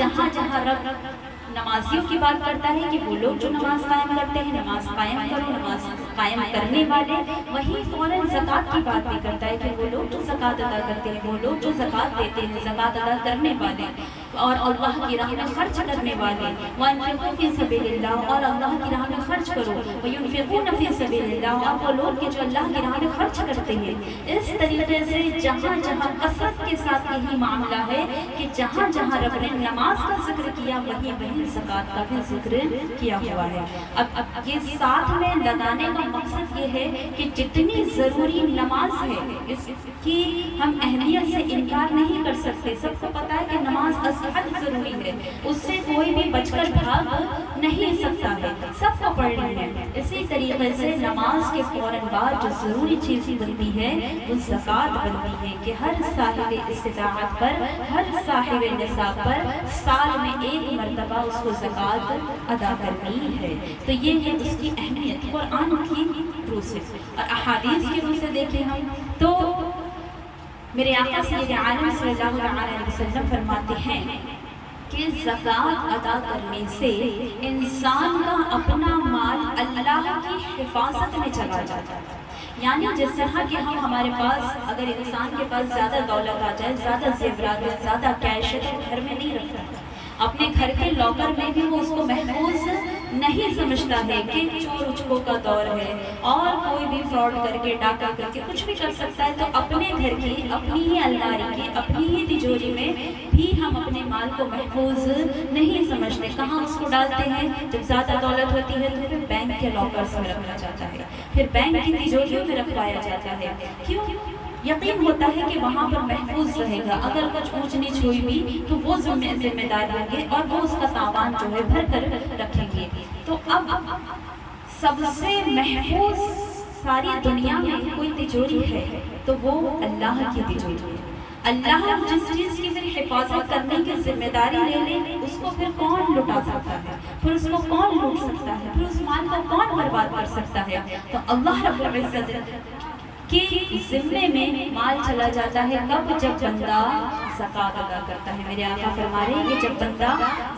جہاں جہاں رب نمازیوں کی بات کرتا ہے کہ وہ لوگ جو نماز قائم کرتے ہیں، نماز قائم کرو، نماز قائم کرنے والے، وہیں فوراً زکوٰۃ کی بات بھی کرتا ہے کہ وہ لوگ جو زکوٰۃ ادا کرتے ہیں، وہ لوگ جو زکوٰۃ دیتے ہیں، زکوٰۃ ادا کرنے والے اور اللہ کی راہ میں خرچ کرنے والے، وَأَنفِقُوا فِي سَبِيلِ اللَّهِ، اور اللہ کی راہ میں خرچ کرو، وَيُنفِقُونَ فِي سَبِيلِ اللَّهِ، اور وہ لوگ جو اللہ کی راہ میں خرچ کرتے ہیں۔ اس طریقے سے جہاں جہاں کثرت کے ساتھ یہی معاملہ ہے کہ جہاں جہاں رب نے نماز کا ذکر کیا وہیں وہیں زکوٰۃ کا بھی ذکر کیا ہوا ہے۔ اب یہ ساتھ میں لگانے کا مقصد یہ ہے کہ جتنی ضروری نماز ہے اس کی ہم اہمیت سے انکار نہیں کر سکتے۔ سب کو پتہ ہے کہ نماز ازحد ضروری ہے، اس سے کوئی بھی بچ کر بھاگ نہیں سکتا ہے، سب کو پڑھنی ہے۔ اسی طریقے سے نماز کے فوراً بعد جو ضروری چیز بنتی ہے وہ زکوٰۃ بنتی ہے کہ ہر صاحب استطاعت پر، ہر صاحب نصاب پر سال میں ایک مرتبہ اس کو زکوٰۃ ادا کرنی ہے۔ تو یہ ہے اس کی اہمیت قرآن کی روح سے اور احادیث کی روح سے دیکھیں ہم تو میرے آقا سید عالم صلی اللہ علیہ وسلم فرماتے ہیں کہ زکوٰۃ ادا کرنے سے انسان کا اپنا مال اللہ کی حفاظت میں چلا جاتا ہے۔ یعنی جس طرح کہ ہمارے پاس اگر انسان کے پاس زیادہ دولت آ جائے، زیادہ زیورات ہے، زیادہ کیش ہے تو گھر میں نہیں رکھتا، اپنے گھر کے لاکر میں بھی وہ اس کو محفوظ نہیں سمجھتا ہے کہ چور اچکوں کا دور ہے اور کوئی بھی فراڈ کر کے ڈاکہ کر کے کچھ بھی کر سکتا ہے، تو اپنے گھر کی، اپنی ہی الماری کی، اپنی ہی تجوری میں بھی ہم اپنے مال کو محفوظ نہیں سمجھتے۔ کہاں اس کو ڈالتے ہیں؟ جب زیادہ دولت ہوتی ہے تو پھر بینک کے لاکرز میں رکھا جاتا ہے، پھر بینک کی تجوریوں میں رکھوایا جاتا ہے۔ کیوں؟ یقین ہوتا ہے کہ وہاں پر محفوظ رہے گا، اگر کچھ اونچ نیچ ہوئی بھی تو وہ ذمہ دار ہوں گے اور وہ اس کا تاوان جو ہے بھر کر رکھیں گے۔ تو اب سب سے محفوظ ساری دنیا میں کوئی تجوری ہے تو وہ اللہ کی تجوری ہے۔ اللہ جس چیز کی پھر حفاظت کرنے کی ذمہ داری لے لے اس کو پھر کون لٹا سکتا ہے، پھر اس کو کون لوٹ سکتا ہے، پھر اس مال کو کون برباد کر سکتا ہے؟ تو اللہ رب العزت کے ذمے میں مال چلا جاتا ہے کب؟ جب بندہ زکوٰۃ ادا کرتا ہے۔ میرے آقا فرما رہے ہیں کہ جب بندہ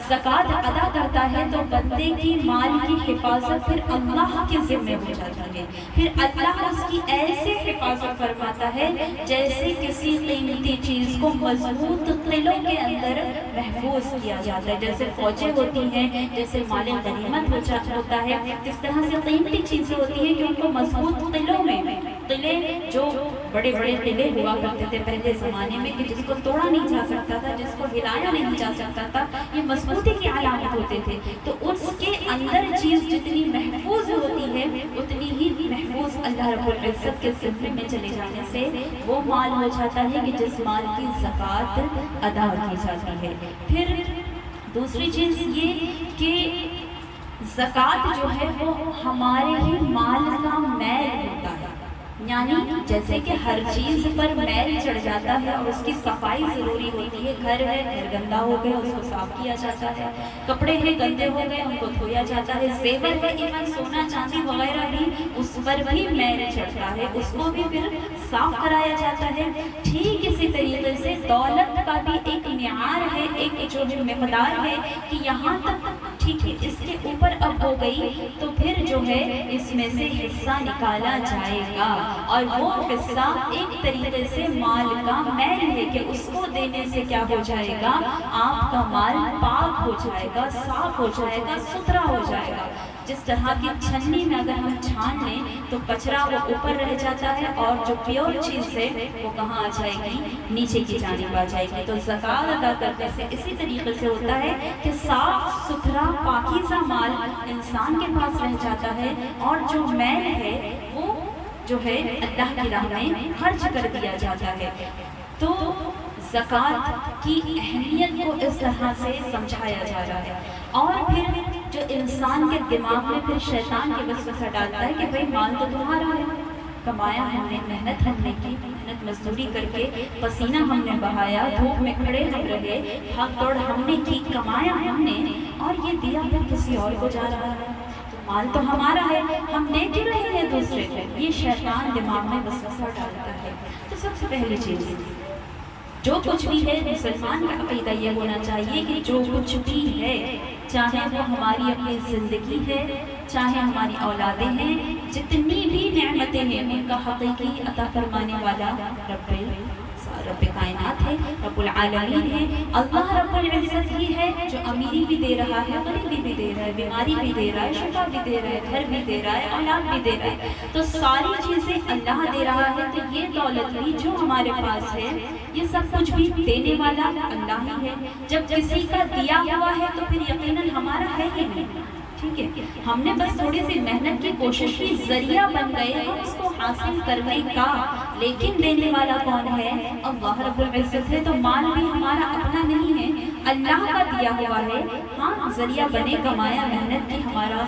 زکوٰۃ ادا کرتا ہے تو بندے کی مال کی حفاظت پھر اللہ کے ذمے ہو جاتی ہے، پھر اللہ اس کی ایسے حفاظت فرماتا ہے جیسے کسی قیمتی چیز کو مضبوط قلعوں کے اندر محفوظ کیا جاتا ہے، جیسے فوجیں ہوتی ہیں، جیسے مال غنیمت ہوتا ہے، جس طرح سے قیمتی چیزیں ہوتی ہیں کہ ان کو مضبوط قلعوں میں، قلعے جو بڑے بڑے قلعے ہوا کرتے تھے پہلے زمانے میں کہ جس کو توڑا نہیں جا سکتا تھا، جس کو ہلایا نہیں جا سکتا تھا، یہ مضبوطی کی علامت ہوتے تھے، تو اس کے اندر چیز جتنی محفوظ ہوتی ہے اتنی ہی محفوظ اللہ رب العزت کے ذمے میں چلے جانے سے وہ مال ہو جاتا ہے کہ جس مال کی زکوٰۃ ادا کی جاتی ہے۔ پھر دوسری چیز یہ کہ زکوٰۃ جو ہے وہ ہمارے ہی مال کا میل ہوتا ہے، یعنی جیسے کہ ہر چیز پر میل چڑھ جاتا ہے اور اس کی صفائی ضروری ہوتی ہے، گھر ہے، گھر گندا ہو گیا اس کو صاف کیا جاتا ہے، کپڑے ہیں گندے ہو گئے ان کو دھویا جاتا ہے، زیور ہے، ایون سونا چاندی وغیرہ بھی اس پر بھی میل چڑھتا ہے، اس کو بھی پھر صاف کرایا جاتا ہے۔ ٹھیک اسی طریقے سے دولت کا بھی ایک معیار ہے، ایک جو مقدار ہے کہ یہاں تک ٹھیک ہے، اس کے اوپر اب ہو گئی تو پھر جو ہے اس میں سے حصہ نکالا جائے گا، اور وہ حصہ ایک طریقے سے مال کا میل ہے کہ اس کو دینے سے کیا ہو جائے گا؟ آپ کا مال پاک ہو جائے گا، صاف ہو جائے گا، ستھرا ہو جائے گا۔ جس طرح کی چھنی میں اگر ہم چھان لیں تو کچرا وہ اوپر رہ جاتا ہے اور جو پیور چیز ہے وہ کہاں آ جائے گی؟ نیچے کی جانب آ جائے گی۔ تو زکوٰۃ ادا کرنے سے اسی طریقے سے ہوتا ہے کہ صاف ستھرا پاکیزہ مال انسان کے پاس رہ جاتا ہے اور جو میل ہے وہ جو ہے اللہ کی راہ میں خرچ کر دیا جاتا ہے۔ تو زکوٰۃ کی اہمیت کو اس طرح سے سمجھایا جا رہا ہے، اور پھر جو انسان کے دماغ میں پھر شیطان کے وسوسہ ڈالتا ہے کہ بھئی مال تو تمہارا ہے، کمایا ہم نے، محنت ہم نے کی، محنت مزدوری کر کے پسینہ ہم نے بہایا، دھوپ میں کھڑے ہم رہے، بھاگ دوڑ ہم نے کی، کمایا ہم نے، اور یہ دیا پھر کسی اور کو جا رہا ہے، مال تو ہمارا ہے، ہم دے کیوں رہے ہیں دوسرے کو؟ یہ شیطان دماغ میں وسوسہ ڈالتا ہے۔ تو سب سے پہلی چیز جو کچھ بھی ہے مسلمان کا عقیدہ یہ ہونا چاہیے کہ جو کچھ بھی ہے، چاہے وہ ہماری اپنی زندگی ہے، چاہے ہماری اولادیں ہیں، جتنی بھی نعمتیں ہیں ان کا حقیقی عطا فرمانے والا رب کائنات ہے، رب العالمین ہے، اللہ رب العزت ہی ہے جو امیری بھی دے رہا ہے، غریبی بھی دے رہا ہے، بیماری بھی دے رہا ہے، شفا بھی دے رہا ہے، گھر بھی دے رہا ہے، اولاد بھی دے رہا ہے، تو ساری چیزیں اللہ دے رہا ہے۔ تو یہ دولت بھی جو ہمارے پاس ہے، یہ سب کچھ بھی دینے والا اللہ ہی ہے۔ جب کسی کا دیا ہوا ہے تو پھر یقیناً ہمارا ہے ہی نہیں، ٹھیک ہے، ہم نے بس تھوڑی سی محنت کی کوشش کی، ذریعہ بن گئے ہم اس کو حاصل کرنے کا، لیکن دینے والا کون ہے؟ اللہ رب العزت ہے۔ تو مال بھی ہمارا اپنا نہیں ہے، اللہ کا دیا ہوا ہے، ہاں ذریعہ بنے، کمایا، محنت کی، ہمارا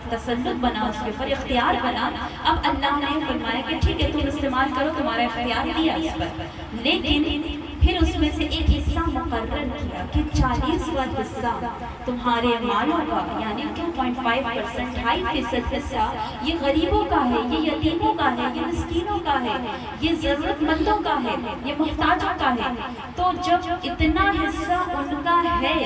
تسلط بنا، اس کے اوپر اختیار بنا، اب اللہ نے فرمایا کہ ٹھیک ہے تم استعمال کرو، تمہارا اختیار دیا اس پر، لیکن پھر اس میں سے ایک حصہ مقرر کیا کہ 40واں حصہ تمہارے مالوں کا، یعنی 2.5%، 2.5% حصہ یہ غریبوں کا ہے، یہ یتیموں کا ہے، یہ مسکینوں کا ہے، یہ ضرورت مندوں کا ہے، یہ محتاجوں کا ہے۔ تو جب اتنا حصہ ان کا ہے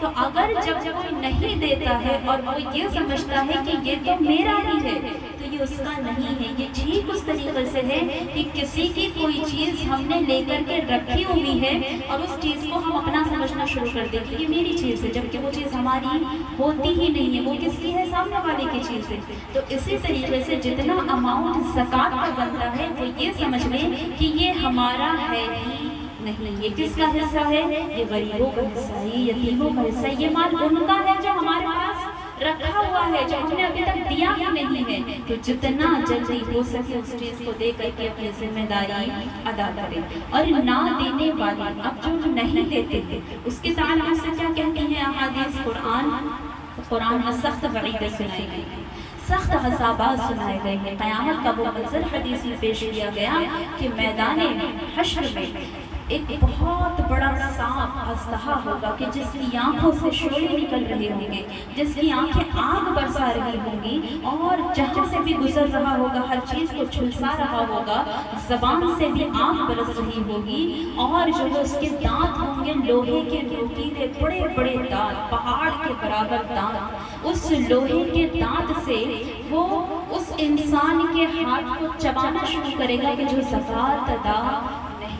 تو اگر جب کوئی نہیں دیتا ہے اور وہ یہ سمجھتا ہے کہ یہ تو میرا ہی ہے، تو یہ اس کا نہیں ہے۔ یہ ٹھیک اس طریقے سے ہے کہ کسی کی کوئی چیز ہم نے لے کر کے رکھی ہوئی ہے اور اس چیز کو ہم اپنا سمجھنا شروع کر دیں کہ یہ میری چیز ہے، جبکہ وہ چیز ہماری ہوتی ہی نہیں ہے، وہ کس کی ہے؟ سامنے والے کی چیز ہے۔ تو اسی طریقے سے جتنا اماؤنٹ زکوٰۃ کا بنتا ہے وہ یہ سمجھ لیں کہ یہ ہمارا ہے ہی نہیں، یہ کس کا حصہ ہے؟ یہ غریبوں کا حصہ ہے، یہ یتیموں کا حصہ ہے، یہ مال ان کا ہے جو ہمارے پاس رکھا ہوا ہے، جو ہم نے ابھی تک دیا ہی نہیں ہے۔ تو جتنا جلدی ہو سکے اس چیز کو دے کر کے اپنی ذمہ داری ادا کریں۔ اور نہ دینے والے، اب جو نہیں دیتے ہیں اس کے تعلق سے کیا کہتی ہیں احادیث؟ قرآن میں سخت وعیدیں سنائی گئی ہیں، سخت عذابات سنائے گئے ہیں۔ قیامت کا وہ منظر حدیث میں پیش کیا گیا کہ میدان حشر میں ایک بہت بڑا سانپ اژدہا ہوگا کہ جس کی آنکھوں سے شعلے نکل رہے ہوں گے، جس کی آنکھیں آگ برسا رہی ہوں گی، اور جہاں سے بھی گزر رہا ہوگا ہر چیز کو جھلسا رہا ہوگا، زبان سے بھی آگ برس رہی ہوگی، اور جو ہے اس کے دانت ہوں گے لوہے کے نوکیلے، بڑے بڑے دانت، پہاڑ کے برابر دانت۔ اس لوہے کے دانت سے وہ اس انسان کے ہاتھ کو چبانا شروع کرے گا کہ جو زکوٰۃ ادا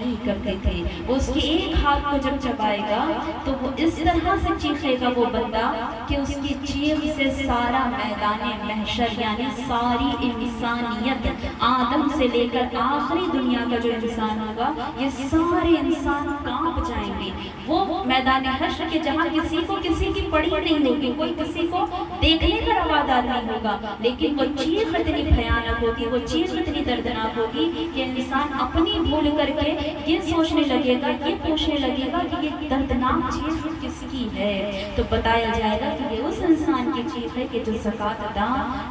نہیں کرتے تھے۔ وہ اس کے ایک ہاتھ کو جب چبائے گا تو وہ اس طرح سے چیخے گا وہ بندہ کہ اس کی چیخ سے سارا میدان محشر، یعنی ساری انسانیت، آدم سے لے کر آخری دنیا کا جو انسان ہوگا، یہ سارے انسان کانپ جائیں گے۔ وہ میدان حشر کے جہاں کسی کو کسی کی پڑی نہیں ہوگی، کوئی کسی کو دیکھنے کا روادار نہیں ہوگا، لیکن وہ چیخ اتنی بھیانک ہوگی، وہ چیخ اتنی دردناک ہوگی کہ انسان اپنی بھول کر کے یہ سوچنے لگے گا، یہ پوچھنے لگے گا کہ یہ دردناک چیز کس کی ہے؟ تو بتایا جائے گا کہ یہ اس انسان کی چیز ہے کہ جو زکوٰۃ ادا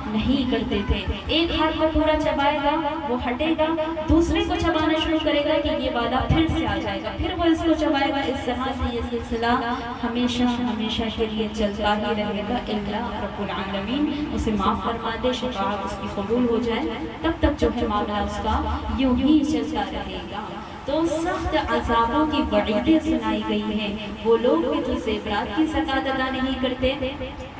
نہیں کرتے تھے۔ ایک ہاتھ کو پورا چبائے گا، وہ ہٹے گا، دوسرے کو چبانا شروع کرے گا کہ یہ وعدہ پھر سے آ جائے گا، پھر وہ اس کو چبائے گا۔ اس طرح سے یہ سلسلہ ہمیشہ ہمیشہ کے لیے چلتا ہی رہے گا، اللہ رب العالمین اسے معاف فرما دے، شفاعت اس کی قبول ہو جائے، تب تک جو ہے معاملہ اس کا یوں ہی چلتا رہے گا۔ تو سخت عذابوں کی وعیدیں سنائی گئی ہیں وہ لوگ جو زیورات کی زکوٰۃ ادا نہیں کرتے۔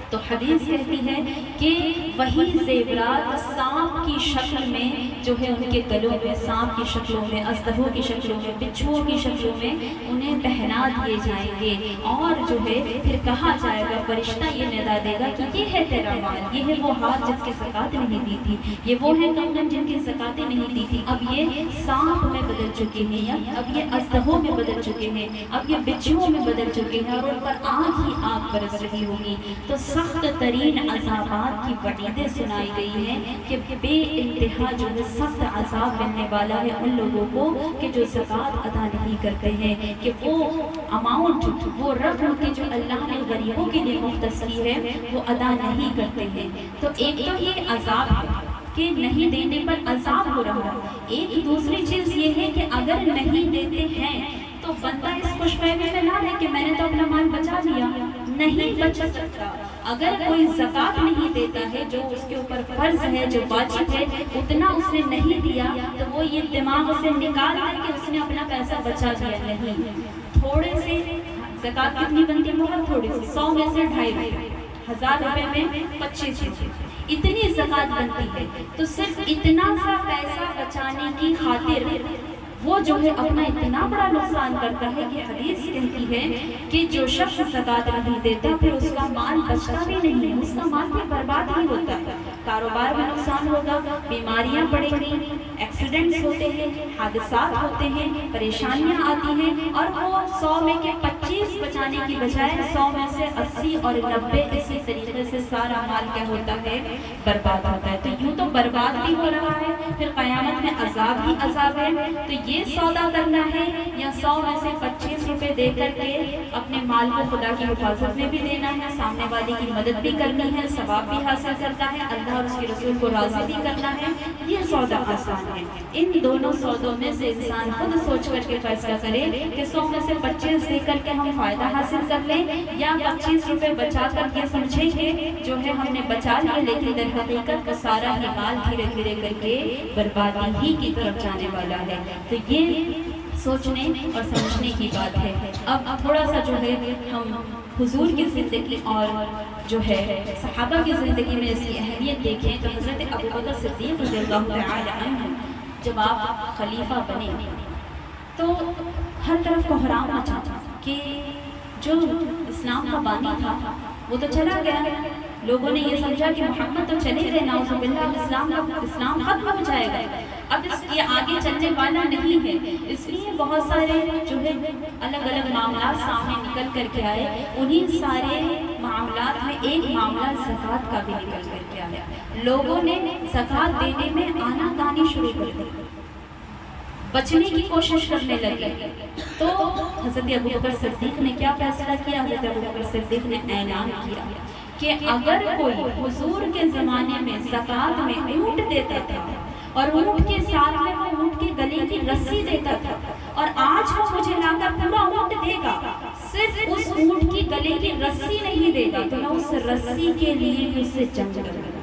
تو حدیث کہتی ہے کہ وہی زیورات سانپ کی شکل میں جو ہے ان کے گلوں میں، سانپ کی شکلوں میں، اژدہوں کی شکلوں میں، بچھوؤں کی شکلوں میں انہیں پہنا دیے جائیں گے، اور جو ہے پھر کہا جائے گا، فرشتہ یہ ندا دے گا کہ یہ ہے تیرا مال، یہ ہے وہ ہاتھ جس کی زکوٰۃ نہیں دی تھی، یہ وہ ہے کنگن جن کی زکوٰۃ نہیں دی تھی، اب یہ سانپ میں بدل چکے ہیں، یا اب یہ اژدہوں میں بدل چکے ہیں، اب یہ بچھوؤں میں بدل چکے ہیں، اور ان پر آگ ہی آگ برس رہی ہوگی۔ تو سخت ترین عذابات کی وعیدیں سنائی گئی ہیں کہ بے انتہا جو ہے سخت عذاب ملنے والا ہے ان لوگوں کو کہ جو زکوٰۃ ادا نہیں کرتے ہیں، کہ وہ اماؤنٹ، وہ رقم کی جو اللہ نے غریبوں کے لیے مختص کی ہے وہ ادا نہیں کرتے ہیں۔ تو ایک تو یہ عذاب ہے کہ نہیں دینے پر عذاب ہو رہا ہے، ایک دوسری چیز یہ ہے کہ اگر نہیں دیتے ہیں تو بندہ اس خوش فہمی میں نہ رہے کہ میں نے تو اپنا مال بچا لیا، نہیں بچ سکتا۔ اگر کوئی زکوٰۃ نہیں دیتا ہے، جو اس کے اوپر فرض ہے، جو واجب ہے، اتنا اس نے نہیں دیا تو وہ یہ دماغ سے نکال کر کے اس نے اپنا پیسہ بچا دیا نہیں۔ تھوڑے سے زکوٰۃ کتنی بنتی ہے؟ بہت تھوڑی سی، 100 میں سے 2.5 1000 روپے میں 25 روپے اتنی زکوٰۃ بنتی ہے۔ تو صرف اتنا سا پیسہ بچانے کی خاطر وہ جو ہے اپنا اتنا بڑا نقصان کرتا ہے کہ حدیث کہتی ہے کہ جو شخص زکوٰۃ نہیں دیتا پھر اس کا مال بچتا بھی نہیں ہے، اس کا مال پھر برباد ہی ہوتا ہے، کاروبار میں نقصان ہوگا، بیماریاں بڑھیں گی، ایکسیڈنٹس ہوتے ہیں، حادثات ہوتے ہیں، پریشانیاں آتی ہیں، اور وہ 100 میں کے 25 بچانے کی بجائے 100 میں سے 80 اور 90 اسی طریقے سے سارا مال کیا ہوتا ہے؟ برباد ہوتا ہے۔ تو یوں تو برباد بھی ہو رہا ہے، پھر قیامت میں عذاب ہی عذاب ہے۔ تو یہ سودا کرنا ہے یا 100 میں سے 25 روپے دے کر کے اپنے مال کو خدا کی حفاظت میں بھی دینا ہے، سامنے والے کی مدد بھی کرنی ہے، ثواب بھی حاصل کرنا ہے، اللہ اور اس کے رسول کو راضی بھی کرنا ہے، یہ سودا آسان ہے۔ ان دونوں سودوں میں سے انسان خود سوچ کر کے فیصلہ کرے کہ 100 میں سے 25 دے کر کے ہم فائدہ حاصل کر لیں، یا 25 روپے بچا کر یہ سمجھیں کہ جو ہے ہم نے بچا لیا، لیکن در حقیقت وہ سارا ہی مال دھیرے دھیرے کر کے بربادی ہی کی طرف جانے والا ہے۔ تو یہ سوچنے اور سمجھنے کی بات ہے۔ اب تھوڑا سا جو ہے ہم حضور کی زندگی اور جو ہے صحابہ کی زندگی میں اس کی اہمیت دیکھیں تو حضرت ابوبکر صدیق رضی اللہ تعالی عنہ جب آپ خلیفہ بنے تو ہر طرف کوہرام مچا کہ جو اسلام کا بانی تھا وہ تو چلا گیا، لوگوں نے یہ سمجھا کہ محمد تو چلے گئے، نعوذ باللہ اسلام ختم ہو جائے گا، اب اس کے آگے چلنے والا نہیں ہے۔ اس لیے بہت سارے جو ہے الگ الگ معاملات سامنے نکل کر کے آئے، انہیں سارے معاملات میں ایک معاملہ زکوٰۃ کا بھی نکل کر کے آیا۔ لوگوں نے زکوٰۃ دینے میں آنا کانی شروع کر دی، بچنے کی کوشش کرنے لگے۔ تو حضرت ابوبکر صدیق نے کیا فیصلہ کیا؟ حضرت ابوبکر صدیق نے اعلان کیا کہ اگر کوئی حضور کے زمانے میں زکوٰۃ میں اونٹ دیتا تھا اور اونٹ کے ساتھ میں وہ اونٹ کے گلے کی رسی دیتا تھا، اور آج وہ مجھے لا کر پورا اونٹ دے گا، صرف اس اونٹ کی گلے کی رسی نہیں دے گا، تو میں اس رسی کے لیے بھی اس سے جنگ کروں گا۔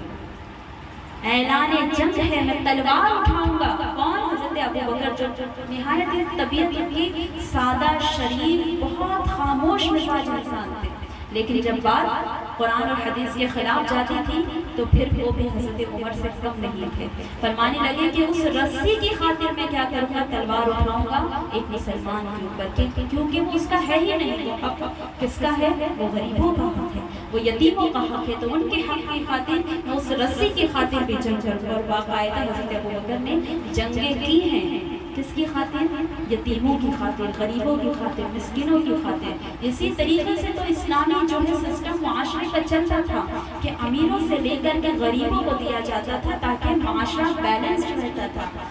اعلان جنگ ہے، میں تلوار اٹھاؤں گا۔ کون؟ حضرت ابوبکر، جو نہایت طبیعت کی سادہ، شریف، بہت خاموش مزاج انسان تھے، لیکن جب بات قرآن اور حدیث کے خلاف جاتی تھی تو پھر وہ بھی حضرت عمر سے کم نہیں تھے۔ فرمانے لگے کہ اس رسی کی خاطر میں کیا کروں گا؟ تلوار اٹھاؤں گا ایک مسلمان کے اوپر، کیونکہ وہ اس کا ہے ہی نہیں، وہ حق کس کا ہے؟ وہ غریبوں کا حق ہے، وہ یتیموں کا حق ہے، تو ان کے حق کی خاطر میں اس رسی کی خاطر بھی جنگ کروں گا۔ اور باقاعدہ حضرت ابوبکر نے جنگیں کی ہیں، کس کی خاطر؟ یتیموں کی خاطر، غریبوں کی خاطر، مسکینوں کی خاطر۔ اسی طریقے سے تو اسلامی جو ہے سسٹم معاشرے کا چلتا تھا کہ امیروں سے لے کر کے غریبوں کو دیا جاتا تھا تاکہ معاشرہ بیلنسڈ رہتا تھا۔